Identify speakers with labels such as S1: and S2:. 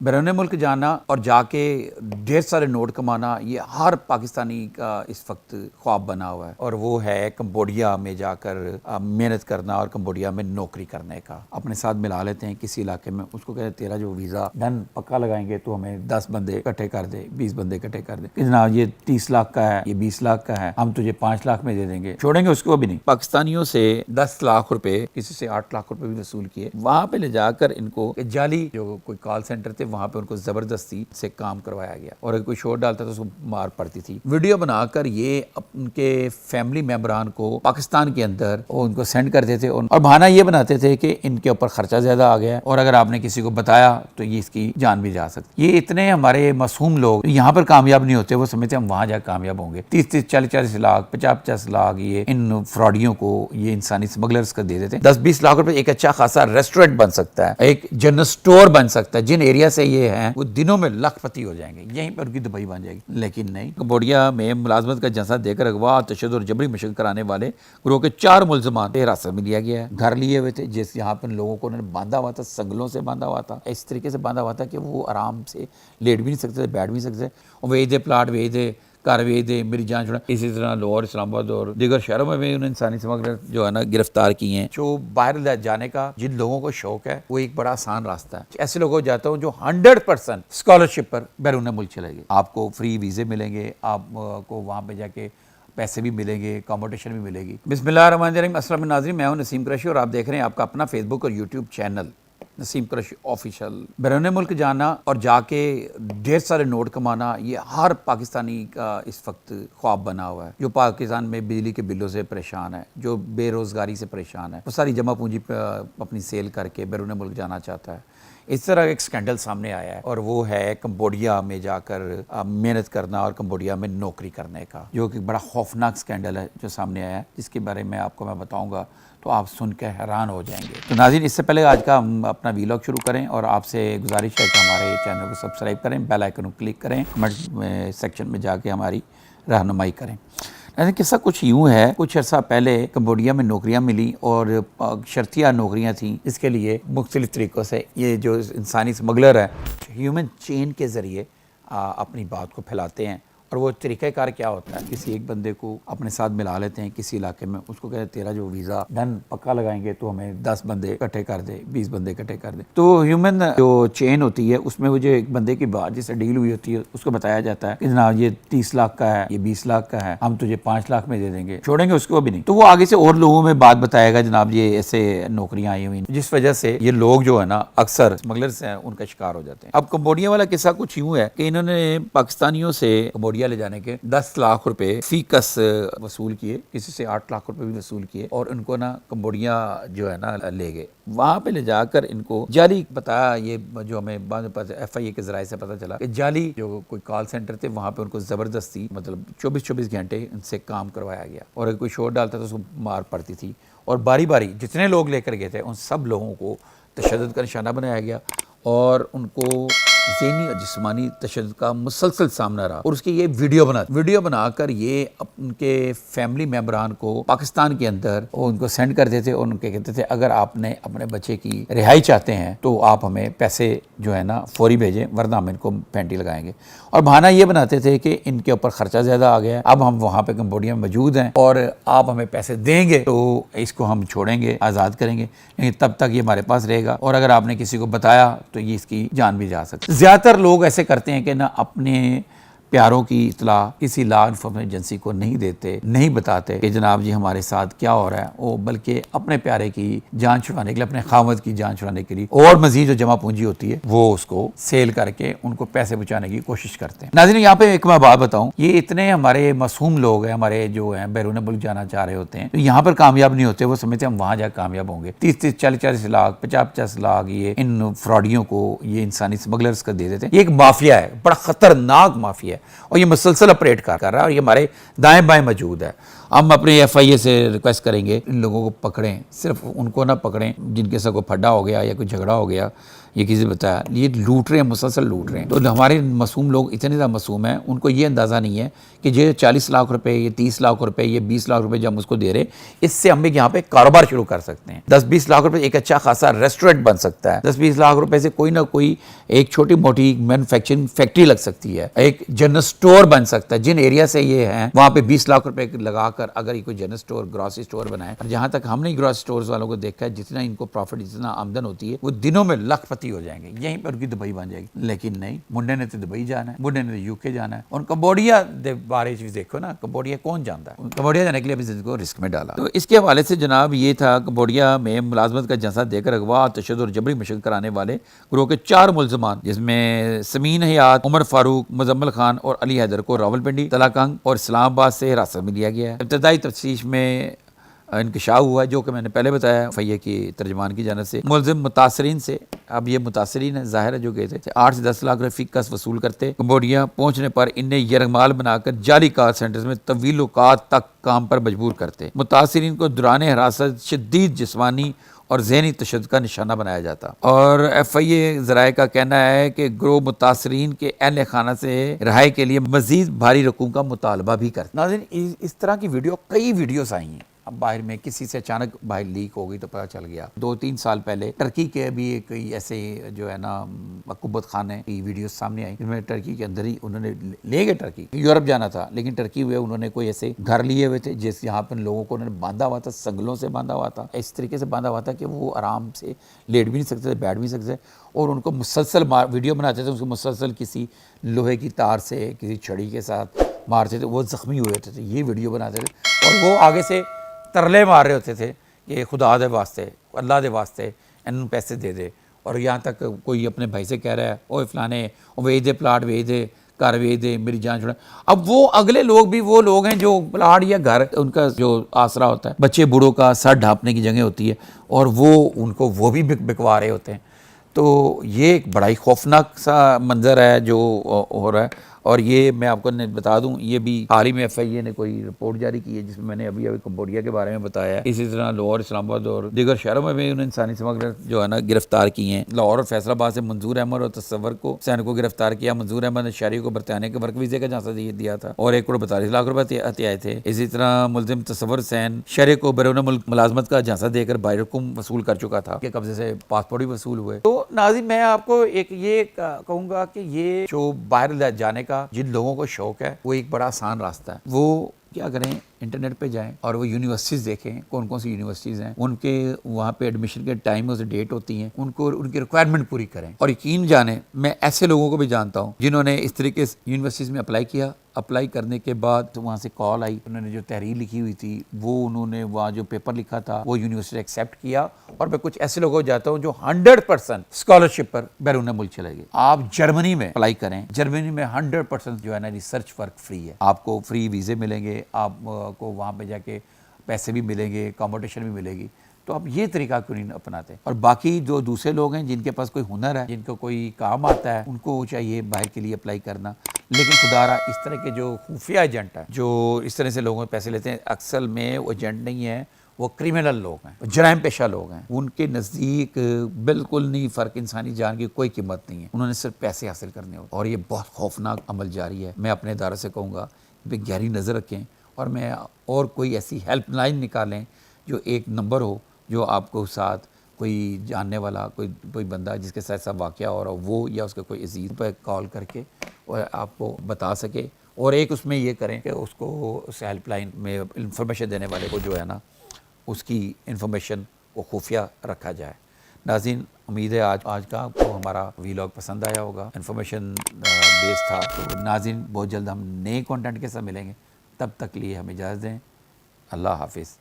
S1: बैरून मुल्क जाना और जाके ढेर सारे नोट कमाना, ये हर पाकिस्तानी का इस वक्त ख्वाब बना हुआ है। और वो है कंबोडिया में जाकर मेहनत करना और कंबोडिया में नौकरी करने का। अपने साथ मिला लेते हैं किसी इलाके में, उसको कहते हैं तेरा जो वीज़ा डन पक्का लगाएंगे तो हमें 10 बंदे इकट्ठे कर दे, 20 बंदे इकट्ठे कर दे कि जनाब ये 30 लाख का है, ये 20 लाख का है, हम तुझे 5 लाख में दे देंगे, छोड़ेंगे उसको भी नहीं। पाकिस्तानियों से 10 लाख रुपए, किसी से 8 लाख रुपए भी वसूल किए। वहां पे ले जाकर इनको जाली जो कोई कॉल सेंटर थे वहां पे उनको जबरदस्ती से काम करवाया गया, और अगर कोई शोर डालता तो उसको मार पड़ती थी। वीडियो बनाकर ये उनके फैमिली मेंबरान को पाकिस्तान के अंदर उनको सेंड करते थे, और बहाना ये बनाते थे कि इनके ऊपर खर्चा ज्यादा आ गया है, और अगर आपने किसी को बताया तो ये इसकी जान भी जा सकती। ये इतने हमारे मासूम लोग यहाँ पर कामयाब नहीं होते, वो समझते हम वहां जाकर कामयाब होंगे। 30-30, 40-40 लाख, 50-50 लाख ये इन फ्रॉडियों को, ये इंसानी स्मगलर्स को दे देते हैं। 10-20 लाख रुपए एक अच्छा खासा रेस्टोरेंट बन सकता है, एक जनरल स्टोर बन सकता है। जिन एरिया से ये है वो दिनों में लखपति हो जाएंगे, यहीं पर उनकी दुबई बन जाएगी। लेकिन नहीं, कंबोडिया में मुलाजमत का जंसा देकर अगवा, तशद्दुद और जबरी मशक्कत कराने वाले ग्रोह के 4 मुल्ज़िमान हिरासत में लिया गया है। घर लिए हुए थे, जिस यहाँ पर लोगों को उन्होंने बांधा हुआ था, संगलों से बांधा हुआ था, इस तरीके से बांधा हुआ था कि वो आराम से लेट भी नहीं सकते थे, बैठ भी नहीं सकते थे। और वेच दे प्लाट, वेच दे घर, वेच दे, मेरी जान छुड़ा। इसी तरह लाहौर, इस्लामाबाद और दीगर शहरों में भी उन्होंने इंसानी स्मगलर जो है ना गिरफ्तार किए हैं। जो बाहर जाने का जिन लोगों को शौक है वो एक बड़ा आसान रास्ता है। ऐसे लोगों को जाता हूँ जो 100% स्कॉलरशिप पर बैरून मुल्क चलेंगे। आपको फ्री वीज़े मिलेंगे, आपको वहाँ पे जाके पैसे भी मिलेंगे, अकोमोडेशन भी मिलेगी। बिस्मिल्लाहिर्रहमानिर्रहीम। अस्सलाम नाज़रीन, मैं हूं नसीम कुरैशी और आप देख रहे हैं आपका अपना फेसबुक और YouTube channel Naseem Qureshi official. बैरून मुल्क जाना और जाके ढेर सारे नोट कमाना, ये हर पाकिस्तानी का इस वक्त ख्वाब बना हुआ है। जो पाकिस्तान में बिजली के बिलों से परेशान है, जो बेरोज़गारी से परेशान है, वो सारी जमा पूंजी अपनी सेल करके बैरून मुल्क जाना चाहता है। इस तरह एक स्कैंडल सामने आया है, और वो है कंबोडिया में जाकर मेहनत करना और कंबोडिया में नौकरी करने का, जो कि बड़ा खौफनाक स्कैंडल है जो सामने आया है, जिसके बारे में आपको मैं बताऊंगा तो आप सुन के हैरान हो जाएंगे। तो नाज़रीन, इससे पहले आज का हम अपना वीलॉग शुरू करें, और आपसे गुजारिश है कि हमारे चैनल को सब्सक्राइब करें, बेल आइकन को क्लिक करें, कमेंट सेक्शन में जाके हमारी रहनुमाई करें। किस्सा कुछ यूँ है, कुछ अर्सा पहले कंबोडिया में नौकरियां मिली, और शर्तिया नौकरियां थीं, इसके लिए मुख्तलिफ तरीक़ों से ये जो इंसानी स्मगलर है ह्यूमन चेन के ज़रिए अपनी बात को फैलाते हैं। और वो तरीक़ाकार क्या होता है, किसी एक बंदे को अपने साथ मिला लेते हैं किसी इलाके में, उसको कहते हैं तेरा जो वीज़ा डन पक्का लगाएंगे तो हमें 10 बंदे इकट्ठे कर दे, 20 बंदे इकट्ठे कर दे। तो ह्यूमन जो चेन होती है उसमें वो जो एक बंदे की बात जिससे डील हुई होती है उसको बताया जाता है कि जनाब ये 30 लाख का है, ये 20 लाख का है, हम तुझे 5 लाख में दे देंगे, छोड़ेंगे उसको भी नहीं। तो वो आगे से और लोगों में बात बताएगा, जनाब ये ऐसे नौकरियां आई हुई, जिस वजह से ये लोग जो है ना अक्सर स्मगलर्स हैं उनका शिकार हो जाते हैं। अब कंबोडिया वाला किस्सा कुछ यूँ है कि इन्होंने पाकिस्तानियों से कंबोडिया ले जाने के 10 लाख रुपए फीकस वसूल किए, किसी से 8 लाख रुपए भी वसूल किए, और उनको ना कंबोडिया जो है ना ले गए। वहां पे ले जाकर इनको जाली बताया, ये जो हमें बाद में FIA के जराये से पता चला कि जाली जो कोई कॉल सेंटर थे वहां पे उनको जबरदस्ती मतलब 24-24 घंटे उनसे काम करवाया गया, और अगर कोई शोर डालता तो उसको मार पड़ती थी। और बारी बारी जितने लोग लेकर गए थे उन सब लोगों को तशद्दुद का निशाना बनाया गया, और उनको ज़हनी और जिस्मानी तशद्दुद का मुसलसल सामना रहा। और उसकी ये वीडियो बनाकर ये उनके फैमिली मेंबरान को पाकिस्तान के अंदर उनको सेंड करते थे, और उनके कहते थे अगर आपने अपने बच्चे की रिहाई चाहते हैं तो आप हमें पैसे जो है ना फौरी भेजें, वरना हम इनको पेंटी लगाएंगे। और बहाना ये बनाते थे कि इनके ऊपर खर्चा ज़्यादा आ गया है, अब हम वहाँ पे कंबोडिया में मौजूद हैं और आप हमें पैसे देंगे तो इसको हम छोड़ेंगे, आज़ाद करेंगे, लेकिन तब तक ये हमारे पास रहेगा, और अगर आपने किसी को बताया तो ये इसकी जान भी जा सकती है। ज़्यादातर लोग ऐसे करते हैं कि ना अपने प्यारों की इतला किसी लॉ इन्फॉर्मेशन एजेंसी को नहीं देते, नहीं बताते कि जनाब जी हमारे साथ क्या हो रहा है, वो बल्कि अपने प्यारे की जान छुड़ाने के लिए, अपने खामद की जान छुड़ाने के लिए और मजीद जो जमा पूंजी होती है वो उसको सेल करके उनको पैसे बचाने की कोशिश करते हैं। नाज़रीन, यहाँ पे एक मैं बात बताऊं, ये इतने हमारे मासूम लोग हैं, हमारे जो हैं बैरून मुल्क जाना चाह रहे होते हैं, तो यहाँ पर कामयाब नहीं होते, वो समझते हम वहां जाकर कामयाब होंगे। 30-30, 40-40 लाख, 50-50 लाख ये इन फ्रॉडियों को, ये इंसानी स्मगलर्स को दे देते हैं। ये एक माफिया है, बड़ा खतरनाक माफिया है, और ये मुसलसल ऑपरेट कर रहा है, और ये हमारे दाएं बाएं मौजूद है। हम अपने FIA से रिक्वेस्ट करेंगे इन लोगों को पकड़ें, सिर्फ उनको ना पकड़ें जिनके साथ कोई फड्डा हो गया या कोई झगड़ा हो गया یہ کسی نے بتایا، یہ لوٹ رہے ہیں، مسلسل لوٹ رہے ہیں. تو ہمارے معصوم لوگ اتنے زیادہ معصوم ہیں، ان کو یہ اندازہ نہیں ہے کہ یہ 40 لاکھ روپے، یہ 30 لاکھ روپے، یہ 20 لاکھ روپے جب ہم اس کو دے رہے، اس سے ہم بھی یہاں پہ کاروبار شروع کر سکتے ہیں. 10-20 لاکھ روپے ایک اچھا خاصا ریسٹورنٹ بن سکتا ہے. 10-20 لاکھ روپے سے کوئی نہ کوئی ایک چھوٹی موٹی مینوفیکچرنگ فیکٹری لگ سکتی ہے، ایک جنرل سٹور بن سکتا ہے. جن ایریا سے یہ ہیں وہاں پہ 20 لاکھ روپے لگا کر اگر یہ کوئی جنرل سٹور، گروسری سٹور بنائے. اور جہاں تک ہم نے گروسری سٹورز والوں کو دیکھا ہے، جتنا ان کو پروفٹ، جتنا آمدن ہوتی ہے، وہ دنوں میں لاکھ پتی ہو جائیں گے. یہیں پر ان کی دبئی بن جائے گی. لیکن نہیں، منڈے نے تو دبئی جانا ہے، منڈے نے تو یو کے جانا ہے. اور کمبوڈیا بارے چیز دیکھو نا، کمبوڈیا کون جانتا ہے؟ کمبوڈیا جانے کے لیے اپنی زندگی کو رسک میں ڈالا. تو اس کے حوالے سے جناب یہ تھا کمبوڈیا میں ملازمت کا جنسا دے کر اغوا، تشدد اور جبری مشقت کرانے والے گروہ کے 4 ملزمان، جس میں سمین حیات، عمر فاروق، مزمل خان اور علی حیدر کو راولپنڈی، تلاکنگ اور اسلام آباد سے حراست میں لیا گیا ہے. ابتدائی تفتیش میں انکشاف ہوا ہے، جو کہ میں نے پہلے بتایا فیہ کی ترجمان کی جانب سے. ملزم متاثرین سے، اب یہ متاثرین ہے ظاہر ہے جو گئے تھے، 8 سے 10 لاکھ روپے قسط وصول کرتے. کمبوڈیا پہنچنے پر انہیں یرغمال بنا کر جعلی کال سینٹرز میں طویل اوقات تک کام پر مجبور کرتے. متاثرین کو دوران حراست شدید جسمانی اور ذہنی تشدد کا نشانہ بنایا جاتا. اور ایف آئی اے ذرائع کا کہنا ہے کہ گروہ متاثرین کے اہل خانہ سے رہائی کے لیے مزید بھاری رقوم کا مطالبہ بھی کرتا. ناظرین اس طرح کی کئی ویڈیوز آئی ہیں. اب باہر میں کسی سے اچانک باہر لیک ہو گئی تو پتہ چل گیا. 2-3 سال پہلے ٹرکی کے بھی کوئی ایسے جو ہے نا قبت خانے کی ویڈیوز سامنے آئی، جن میں ٹرکی کے اندر ہی انہوں نے لے گئے. ٹرکی یورپ جانا تھا لیکن ٹرکی ہوئے انہوں نے کوئی ایسے گھر لیے ہوئے تھے جس یہاں پر لوگوں کو انہوں نے باندھا ہوا تھا، سنگلوں سے باندھا ہوا تھا، اس طریقے سے باندھا ہوا تھا کہ وہ آرام سے لیٹ بھی نہیں سکتے تھے، بیٹھ بھی نہیں سکتے. اور ان کو مسلسل ویڈیو بناتے تھے، اس کو مسلسل کسی لوہے کی تار سے، کسی چھڑی کے ساتھ مارتے تھے، وہ زخمی ہوئے ہوتے تھے. یہ ویڈیو بناتے تھے اور وہ آگے سے ترلے مار رہے ہوتے تھے کہ خدا دے واسطے، اللہ دے واسطے ان پیسے دے دے. اور یہاں تک کوئی اپنے بھائی سے کہہ رہا ہے اوے فلانے ویچ دے، پلاٹ ویچ دے، گھر ویچ دے، میری جان چھوڑا. اب وہ اگلے لوگ بھی وہ لوگ ہیں جو پلاٹ یا گھر ان کا جو آسرا ہوتا ہے، بچے بوڑھوں کا سر ڈھانپنے کی جگہ ہوتی ہے، اور وہ ان کو وہ بھی بکوا رہے ہوتے ہیں. تو یہ ایک بڑا ہی خوفناک سا منظر ہے جو ہو رہا ہے. اور یہ میں آپ کو بتا دوں، یہ بھی حال ہی میں ایف آئی اے نے کوئی رپورٹ جاری کی ہے جس میں نے ابھی کمبوڈیا کے بارے میں بتایا ہے. اسی طرح لاہور، اسلام آباد اور دیگر شہروں میں بھی انہوں نے انسانی سمگلر جو ہے نا گرفتار کی ہیں. لاہور اور فیصل آباد سے منظور احمد اور تصور کو حسین کو گرفتار کیا. منظور احمد نے شہری کو برطانیہ کے ورک ویزے کا جھانسا دیا تھا اور 1.42 کروڑ روپے عطیے آئے تھے. اسی طرح ملزم تصور حسین شہری کو بیرون ملک ملازمت کا جھانسا دے کر باہر رقم وصول کر چکا تھا، کہ قبضے سے پاسپورٹ بھی وصول ہوئے. تو ناظرین میں آپ کو ایک یہ کہوں گا کہ یہ جو باہر جانے کا جن لوگوں کو شوق ہے وہ ایک بڑا آسان راستہ ہے. وہ کیا کریں، انٹرنیٹ پہ جائیں اور وہ یونیورسٹیز دیکھیں کون کون سی یونیورسٹیز ہیں، ان کے وہاں پہ ایڈمیشن کے ٹائم اور ڈیٹ ہوتی ہیں، ان کو ان کی ریکوائرمنٹ پوری کریں. اور یقین جانیں میں ایسے لوگوں کو بھی جانتا ہوں جنہوں نے اس طریقے سے یونیورسٹیز میں اپلائی کیا. اپلائی کرنے کے بعد وہاں سے کال آئی، انہوں نے جو تحریر لکھی ہوئی تھی وہ انہوں نے وہاں جو پیپر لکھا تھا وہ یونیورسٹی ایکسیپٹ کیا. اور میں کچھ ایسے لوگوں کو جاتا ہوں جو 100% اسکالرشپ پر بیرون ملک چلے گئے. آپ جرمنی میں اپلائی کریں، جرمنی میں 100% جو ہے نا ریسرچ ورک فری ہے. آپ کو فری ویزے ملیں گے، آپ کو وہاں پہ جا کے پیسے بھی ملیں گے، اکاموڈیشن بھی ملے گی. تو آپ یہ طریقہ کیوں نہیں اپناتے؟ اور باقی جو دوسرے لوگ ہیں جن کے پاس کوئی ہنر ہے، جن کو کوئی کام آتا ہے، ان کو چاہیے باہر کے لیے اپلائی کرنا. لیکن خدارا اس طرح کے جو خفیہ ایجنٹ ہیں جو اس طرح سے لوگوں سے پیسے لیتے ہیں، اکثر میں وہ ایجنٹ نہیں ہیں، وہ کرمنل لوگ ہیں، جرائم پیشہ لوگ ہیں. ان کے نزدیک بالکل نہیں فرق، انسانی جان کی کوئی قیمت نہیں ہے، انہوں نے صرف پیسے حاصل کرنے ہوتے. اور یہ بہت خوفناک عمل جاری ہے. میں اپنے ادارے سے کہوں گا کہ گہری نظر رکھیں اور میں اور کوئی ایسی ہیلپ لائن نکالیں جو ایک نمبر ہو، جو آپ کو ساتھ کوئی جاننے والا کوئی بندہ جس کے ساتھ واقعہ ہو رہا ہو، وہ یا اس کا کوئی عزیز پہ کال کر کے اور آپ کو بتا سکے. اور ایک اس میں یہ کریں کہ اس کو اس ہیلپ لائن میں انفارمیشن دینے والے کو جو ہے نا اس کی انفارمیشن کو خفیہ رکھا جائے. ناظرین امید ہے آج کا آپ کو ہمارا ویلاگ پسند آیا ہوگا، انفارمیشن بیس تھا. تو ناظرین بہت جلد ہم نئے کانٹینٹ کے ساتھ ملیں گے، تب تک لیے ہمیں اجازت دیں. اللہ حافظ.